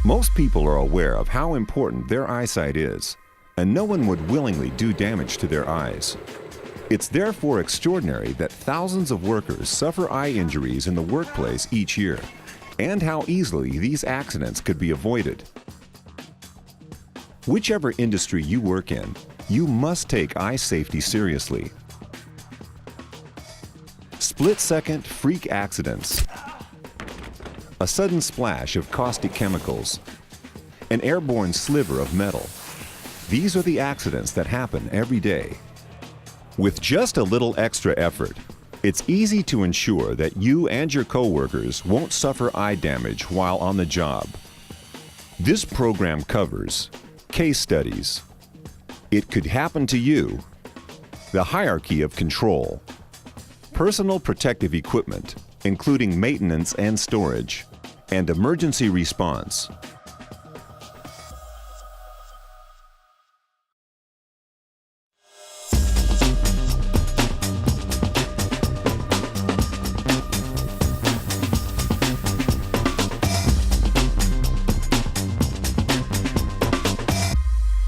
Most people are aware of how important their eyesight is, and no one would willingly do damage to their eyes. It's therefore extraordinary that thousands of workers suffer eye injuries in the workplace each year, and how easily these accidents could be avoided. Whichever industry you work in, you must take eye safety seriously. Split-second freak accidents, a sudden splash of caustic chemicals, an airborne sliver of metal. These are the accidents that happen every day. With just a little extra effort, it's easy to ensure that you and your coworkers won't suffer eye damage while on the job. This program covers case studies. It could happen to you. The hierarchy of control. Personal protective equipment, including maintenance and storage, and emergency response.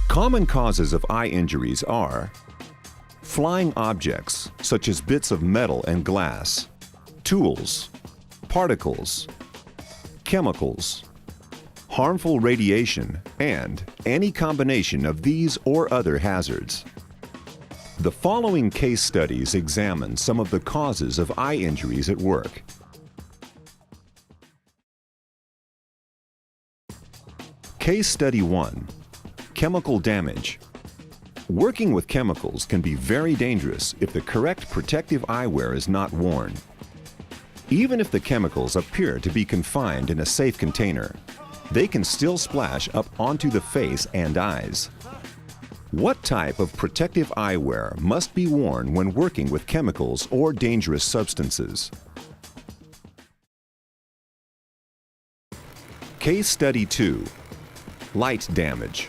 Common causes of eye injuries are flying objects, such as bits of metal and glass, tools, particles, chemicals, harmful radiation, and any combination of these or other hazards. The following case studies examine some of the causes of eye injuries at work. Case Study 1. Chemical damage. Working with chemicals can be very dangerous if the correct protective eyewear is not worn. Even if the chemicals appear to be confined in a safe container, they can still splash up onto the face and eyes. What type of protective eyewear must be worn when working with chemicals or dangerous substances? Case Study 2. Light damage.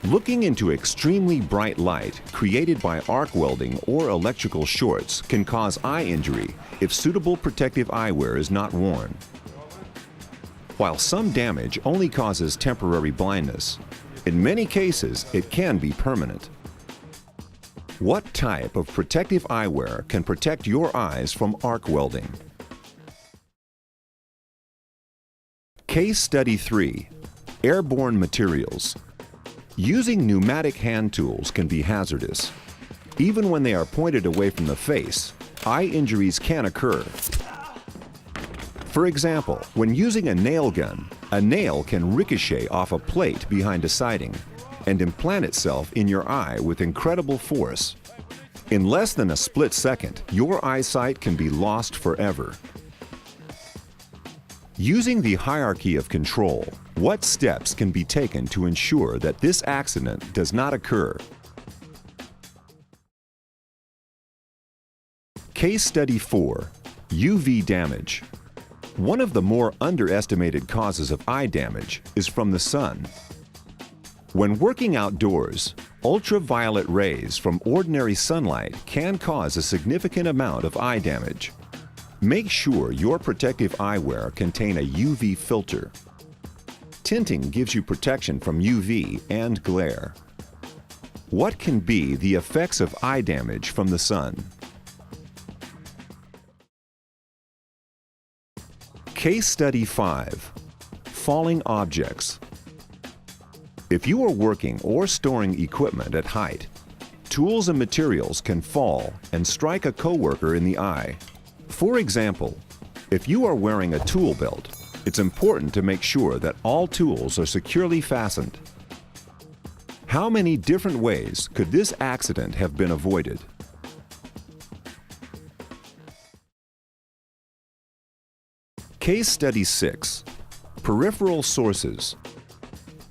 Looking into extremely bright light created by arc welding or electrical shorts can cause eye injury if suitable protective eyewear is not worn. While some damage only causes temporary blindness, in many cases it can be permanent. What type of protective eyewear can protect your eyes from arc welding? Case Study 3. Airborne materials. Using pneumatic hand tools can be hazardous. Even when they are pointed away from the face, eye injuries can occur. For example, when using a nail gun, a nail can ricochet off a plate behind a siding and implant itself in your eye with incredible force. In less than a split second, your eyesight can be lost forever. Using the hierarchy of control, what steps can be taken to ensure that this accident does not occur? Case Study 4. UV damage. One of the more underestimated causes of eye damage is from the sun. When working outdoors, ultraviolet rays from ordinary sunlight can cause a significant amount of eye damage. Make sure your protective eyewear contain a UV filter. Tinting gives you protection from UV and glare. What can be the effects of eye damage from the sun? Case Study 5. Falling objects. If you are working or storing equipment at height, tools and materials can fall and strike a coworker in the eye. For example, if you are wearing a tool belt, it's important to make sure that all tools are securely fastened. How many different ways could this accident have been avoided? Case Study 6. Peripheral sources.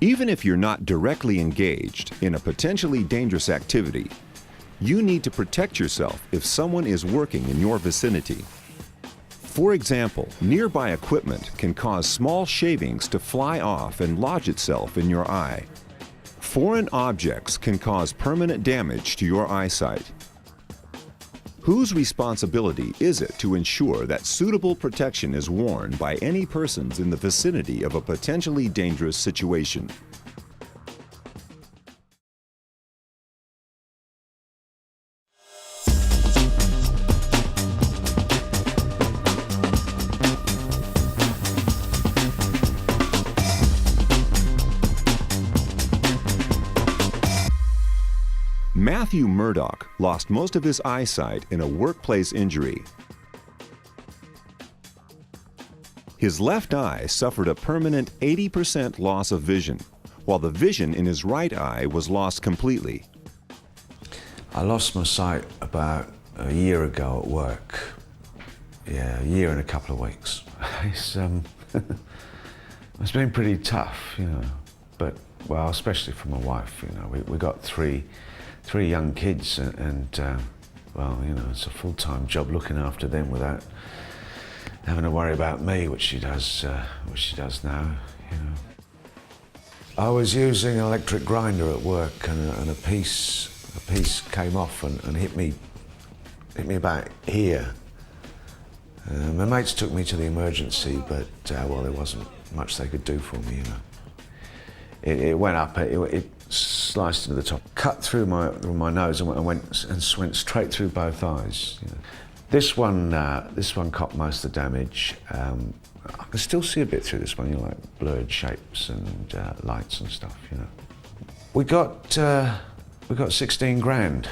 Even if you're not directly engaged in a potentially dangerous activity, you need to protect yourself if someone is working in your vicinity. For example, nearby equipment can cause small shavings to fly off and lodge itself in your eye. Foreign objects can cause permanent damage to your eyesight. Whose responsibility is it to ensure that suitable protection is worn by any persons in the vicinity of a potentially dangerous situation? Matthew Murdoch lost most of his eyesight in a workplace injury. His left eye suffered a permanent 80% loss of vision, while the vision in his right eye was lost completely. I lost my sight about a year ago at work. Yeah, a year and a couple of weeks. It's been pretty tough, you know, but, well, especially for my wife, you know. We got three young kids, and well, you know, it's a full-time job looking after them without having to worry about me, which she does now, you know. I was using an electric grinder at work, and a piece came off and hit me about here. My mates took me to the emergency, but well, there wasn't much they could do for me, you know. It went up, it sliced into the top, cut through my nose, and went straight through both eyes. You know. This one copped most of the damage. I can still see a bit through this one, you know, like blurred shapes and lights and stuff. You know, we got 16 grand,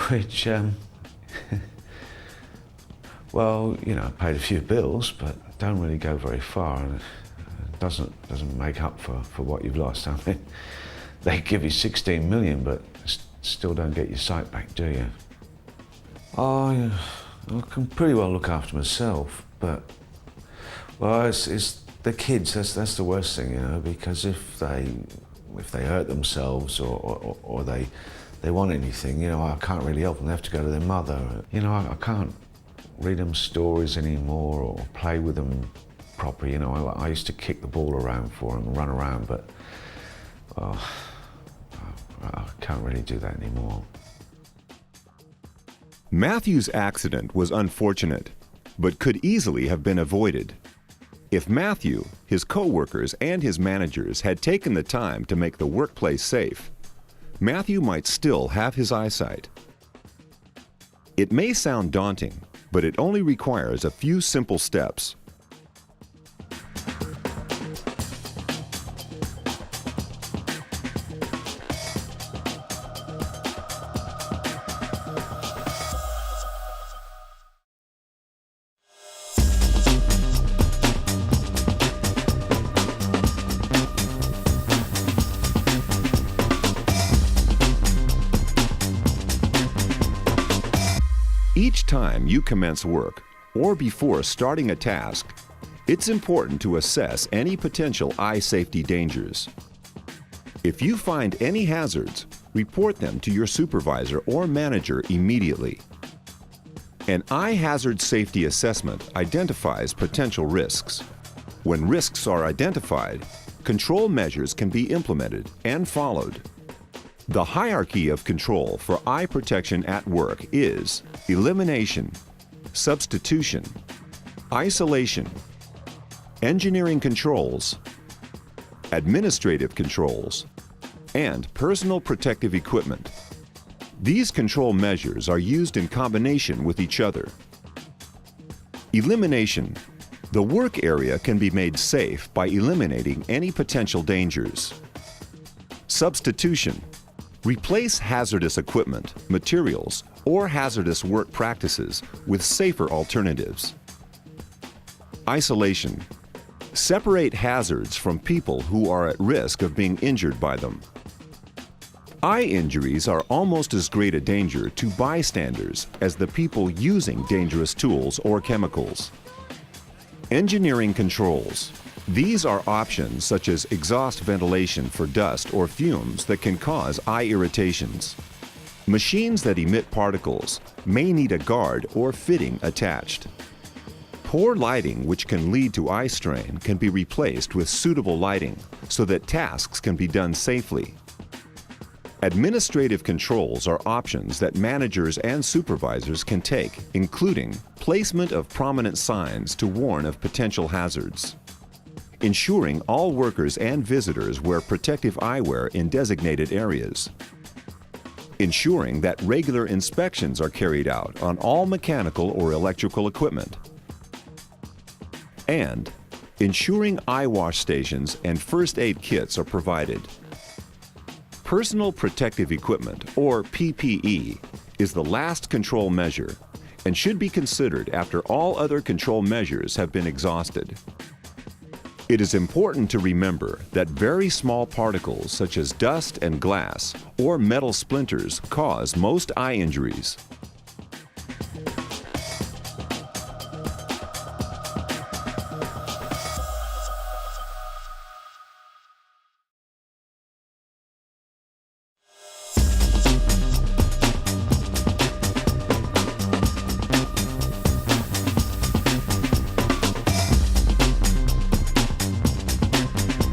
which well, you know, paid a few bills, but don't really go very far, and it doesn't make up for what you've lost. I mean, they give you 16 million, but still don't get your sight back, do you? Oh, yeah. I can pretty well look after myself, but, well, it's the kids. That's the worst thing, you know, because if they hurt themselves or they want anything, you know, I can't really help them. They have to go to their mother. You know, I can't read them stories anymore or play with them properly. You know, I used to kick the ball around for them and run around, but, well, I can't really do that anymore. Matthew's accident was unfortunate, but could easily have been avoided. If Matthew, his co-workers, and his managers had taken the time to make the workplace safe, Matthew might still have his eyesight. It may sound daunting, but it only requires a few simple steps. Each time you commence work, or before starting a task, it's important to assess any potential eye safety dangers. If you find any hazards, report them to your supervisor or manager immediately. An eye hazard safety assessment identifies potential risks. When risks are identified, control measures can be implemented and followed. The hierarchy of control for eye protection at work is elimination, substitution, isolation, engineering controls, administrative controls, and personal protective equipment. These control measures are used in combination with each other. Elimination. The work area can be made safe by eliminating any potential dangers. Substitution. Replace hazardous equipment, materials, or hazardous work practices with safer alternatives. Isolation. Separate hazards from people who are at risk of being injured by them. Eye injuries are almost as great a danger to bystanders as the people using dangerous tools or chemicals. Engineering controls. These are options such as exhaust ventilation for dust or fumes that can cause eye irritations. Machines that emit particles may need a guard or fitting attached. Poor lighting, which can lead to eye strain, can be replaced with suitable lighting so that tasks can be done safely. Administrative controls are options that managers and supervisors can take, including placement of prominent signs to warn of potential hazards, ensuring all workers and visitors wear protective eyewear in designated areas, ensuring that regular inspections are carried out on all mechanical or electrical equipment, and ensuring eye wash stations and first aid kits are provided. Personal protective equipment, or PPE, is the last control measure and should be considered after all other control measures have been exhausted. It is important to remember that very small particles such as dust and glass or metal splinters cause most eye injuries.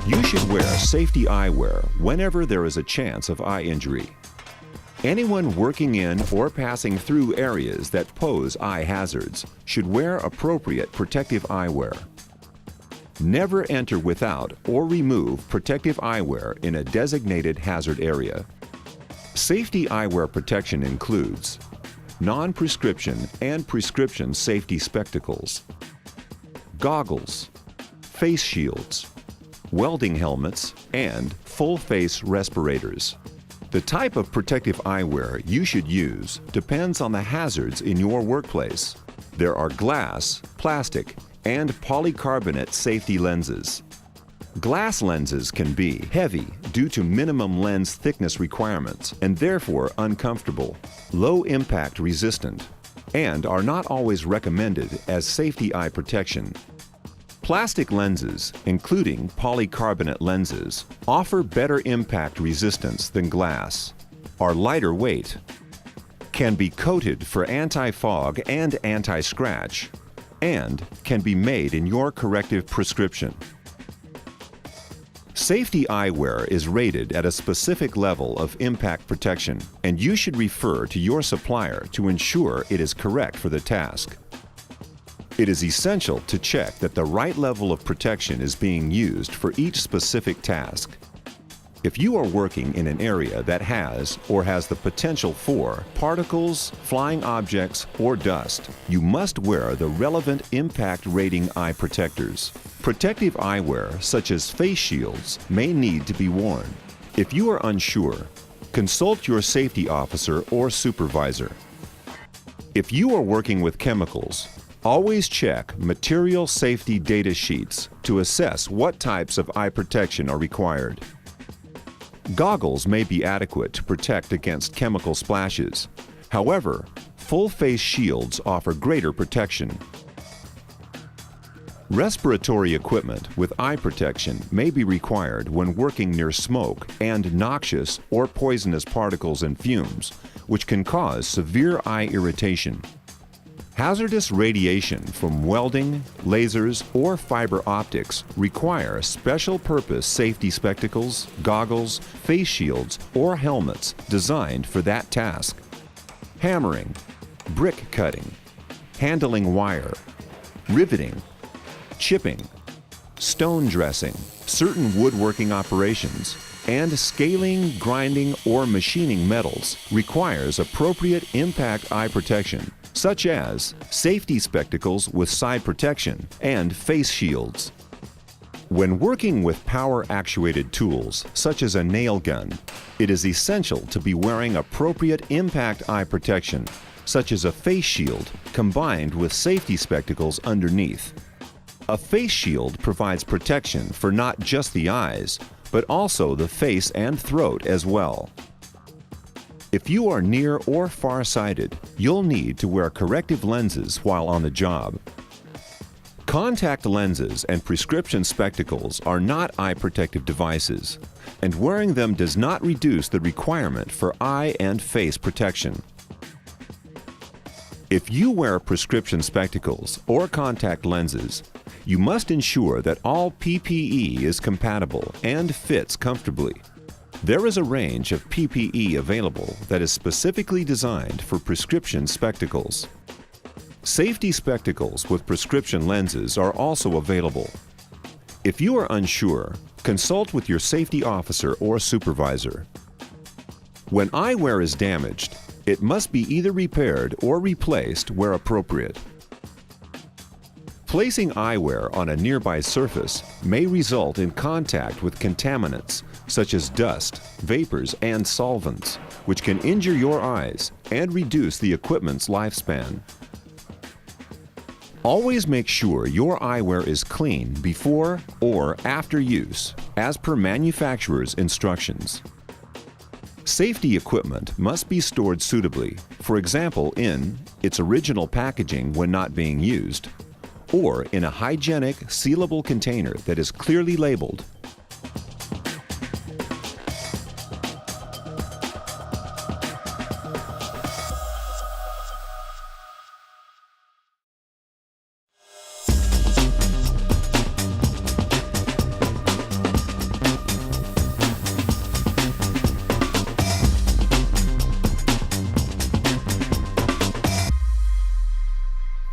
You should wear safety eyewear whenever there is a chance of eye injury. Anyone working in or passing through areas that pose eye hazards should wear appropriate protective eyewear. Never enter without or remove protective eyewear in a designated hazard area. Safety eyewear protection includes non-prescription and prescription safety spectacles, goggles, face shields, welding helmets, and full-face respirators. The type of protective eyewear you should use depends on the hazards in your workplace. There are glass, plastic, and polycarbonate safety lenses. Glass lenses can be heavy due to minimum lens thickness requirements and therefore uncomfortable, low impact resistant, and are not always recommended as safety eye protection. Plastic lenses, including polycarbonate lenses, offer better impact resistance than glass, are lighter weight, can be coated for anti-fog and anti-scratch, and can be made in your corrective prescription. Safety eyewear is rated at a specific level of impact protection, and you should refer to your supplier to ensure it is correct for the task. It is essential to check that the right level of protection is being used for each specific task. If you are working in an area that has or has the potential for particles, flying objects, or dust, you must wear the relevant impact rating eye protectors. Protective eyewear, such as face shields, may need to be worn. If you are unsure, consult your safety officer or supervisor. If you are working with chemicals, always check material safety data sheets to assess what types of eye protection are required. Goggles may be adequate to protect against chemical splashes. However, full-face shields offer greater protection. Respiratory equipment with eye protection may be required when working near smoke and noxious or poisonous particles and fumes, which can cause severe eye irritation. Hazardous radiation from welding, lasers, or fiber optics require special-purpose safety spectacles, goggles, face shields, or helmets designed for that task. Hammering, brick cutting, handling wire, riveting, chipping, stone dressing, certain woodworking operations, and scaling, grinding, or machining metals requires appropriate impact eye protection, such as safety spectacles with side protection and face shields. When working with power-actuated tools, such as a nail gun, it is essential to be wearing appropriate impact eye protection, such as a face shield combined with safety spectacles underneath. A face shield provides protection for not just the eyes, but also the face and throat as well. If you are near or far-sighted, you'll need to wear corrective lenses while on the job. Contact lenses and prescription spectacles are not eye protective devices, and wearing them does not reduce the requirement for eye and face protection. If you wear prescription spectacles or contact lenses, you must ensure that all PPE is compatible and fits comfortably. There is a range of PPE available that is specifically designed for prescription spectacles. Safety spectacles with prescription lenses are also available. If you are unsure, consult with your safety officer or supervisor. When eyewear is damaged, it must be either repaired or replaced where appropriate. Placing eyewear on a nearby surface may result in contact with contaminants such as dust, vapors, and solvents, which can injure your eyes and reduce the equipment's lifespan. Always make sure your eyewear is clean before or after use, as per manufacturer's instructions. Safety equipment must be stored suitably, for example in its original packaging when not being used, or in a hygienic, sealable container that is clearly labeled.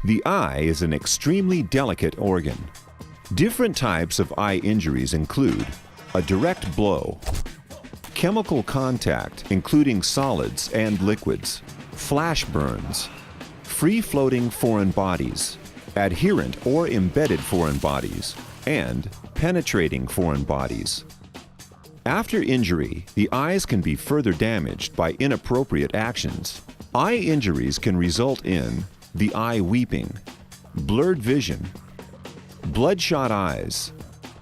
The eye is an extremely delicate organ. Different types of eye injuries include a direct blow, chemical contact including solids and liquids, flash burns, free-floating foreign bodies, adherent or embedded foreign bodies, and penetrating foreign bodies. After injury, the eyes can be further damaged by inappropriate actions. Eye injuries can result in the eye weeping, blurred vision, bloodshot eyes,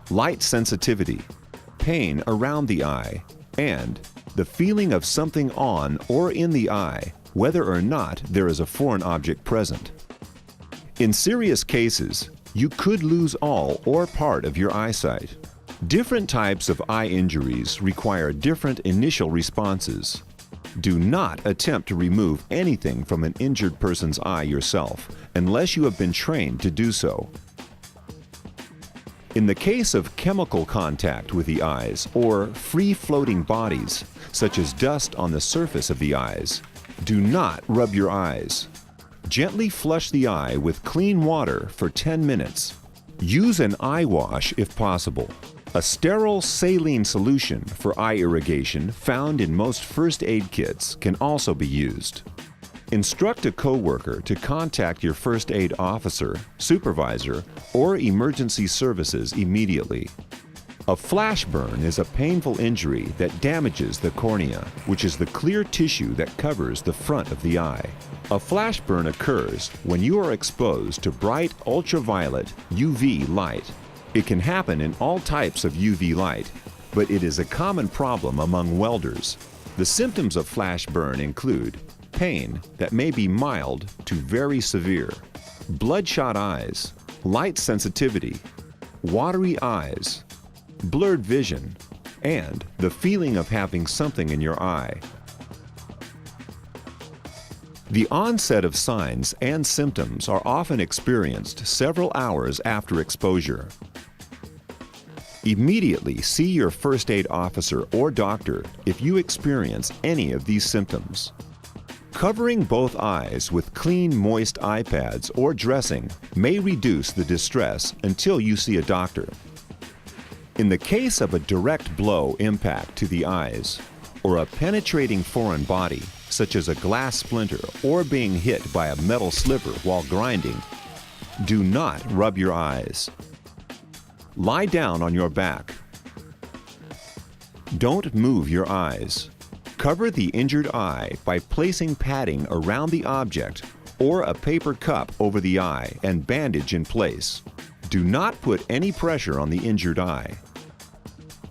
light sensitivity, pain around the eye, and the feeling of something on or in the eye, whether or not there is a foreign object present. In serious cases, you could lose all or part of your eyesight. Different types of eye injuries require different initial responses. Do not attempt to remove anything from an injured person's eye yourself, unless you have been trained to do so. In the case of chemical contact with the eyes or free-floating bodies, such as dust on the surface of the eyes, do not rub your eyes. Gently flush the eye with clean water for 10 minutes. Use an eye wash if possible. A sterile saline solution for eye irrigation found in most first aid kits can also be used. Instruct a coworker to contact your first aid officer, supervisor, or emergency services immediately. A flash burn is a painful injury that damages the cornea, which is the clear tissue that covers the front of the eye. A flash burn occurs when you are exposed to bright ultraviolet UV light. It can happen in all types of UV light, but it is a common problem among welders. The symptoms of flash burn include pain that may be mild to very severe, bloodshot eyes, light sensitivity, watery eyes, blurred vision, and the feeling of having something in your eye. The onset of signs and symptoms are often experienced several hours after exposure. Immediately see your first aid officer or doctor if you experience any of these symptoms. Covering both eyes with clean, moist eye pads or dressing may reduce the distress until you see a doctor. In the case of a direct blow impact to the eyes, or a penetrating foreign body, such as a glass splinter or being hit by a metal sliver while grinding, do not rub your eyes. Lie down on your back. Don't move your eyes. Cover the injured eye by placing padding around the object or a paper cup over the eye and bandage in place. Do not put any pressure on the injured eye.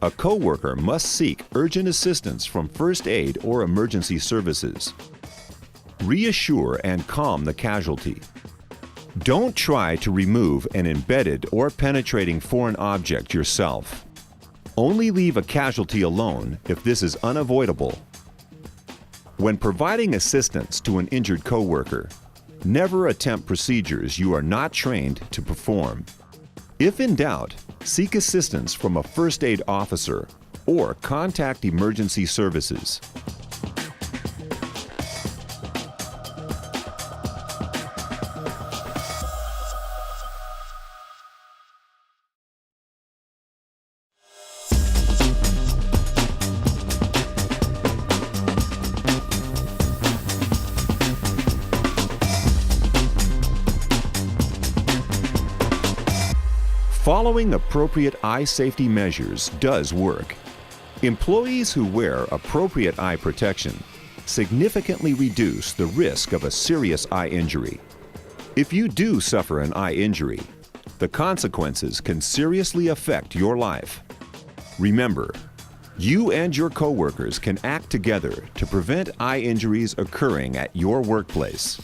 A coworker must seek urgent assistance from first aid or emergency services. Reassure and calm the casualty. Don't try to remove an embedded or penetrating foreign object yourself. Only leave a casualty alone if this is unavoidable. When providing assistance to an injured coworker, never attempt procedures you are not trained to perform. If in doubt, seek assistance from a first aid officer or contact emergency services. Following appropriate eye safety measures does work. Employees who wear appropriate eye protection significantly reduce the risk of a serious eye injury. If you do suffer an eye injury, the consequences can seriously affect your life. Remember, you and your coworkers can act together to prevent eye injuries occurring at your workplace.